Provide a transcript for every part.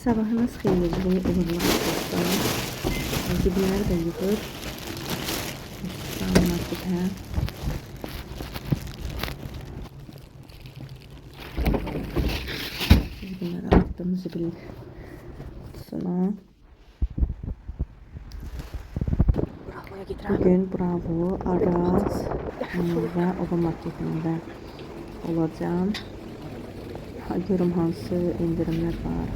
Sabahınız xeyirli uğurlu olsun. Zibilləri də yığıb marketə. Zibilləri attım zibil kutusuna. Bugün Bravo, Araz və Oba marketində olacağım. Görüm hansı indirimlər var,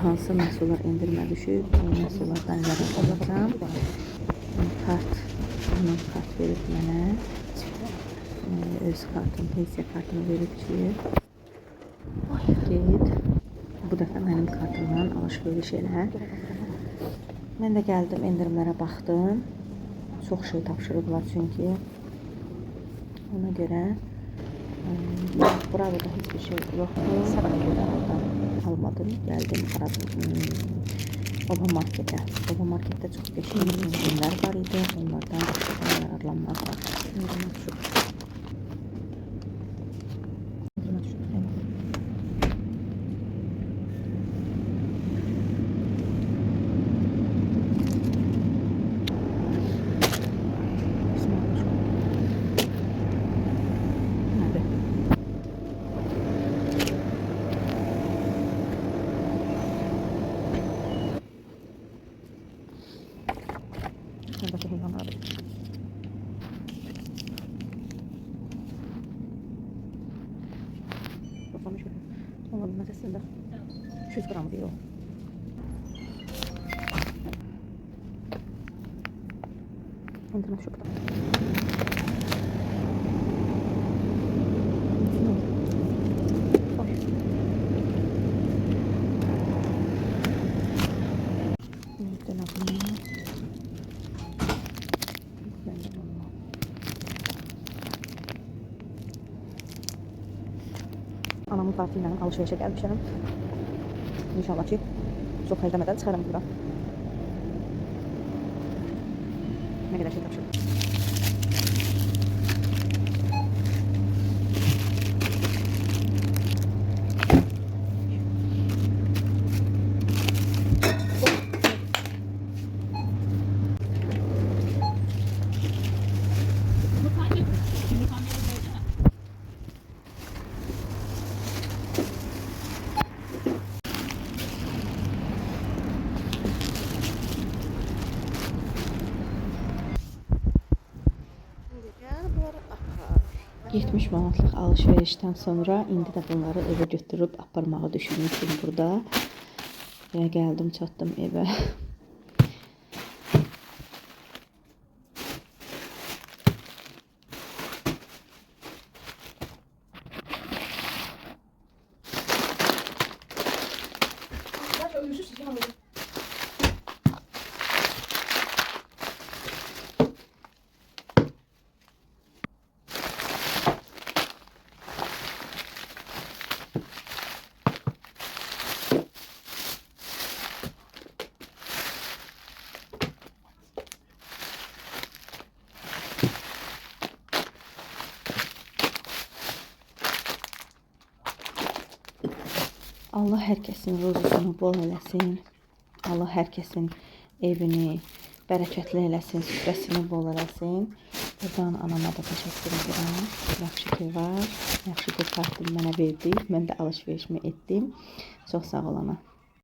hansı məhsullar endirimə düşüb, o məhsullardan ibarət olacağım. Kart verib mənə, öz kartım, pensiya kartımı verib ki, get, bu dəfə mənim kartımdan alış-veriş elə. Mən də gəldim, endirimlərə baxdım. Çox şey tapşırıblar çünki. Ona görə Bravo'da hiçbir şey yoktu. Oradan almadım. Geldim aradım Oba markete. Oba markette çok geçen ürünler var idi. Onlardan yararlanmak var. Şuradaki hayvanlar. Toplamış gibi. Olmadı mesesinde. 300 gram diyor. İnternet şokta. Anamın partiyle alışverişe gelmişim. İnşallah ki çok harcamadan çıkarım buradan. Ne kadar şey tapşırdım. $70 manatlıq alışverişdən sonra indi də bunları evə götürüb aparmağı düşünmüşdüm burada. Və gəldim, çatdım evə. Allah hər kəsin ruzusunu bol eləsin. Allah hər kəsin evini bərəkətli eləsin, süfrəsini bol eləsin. Buradan anama da təşəkkür edirəm. Yaxşı ki var, yaxşı ki kartını mənə verdi. Mən də alışverişimi etdim. Çox sağ ol ana.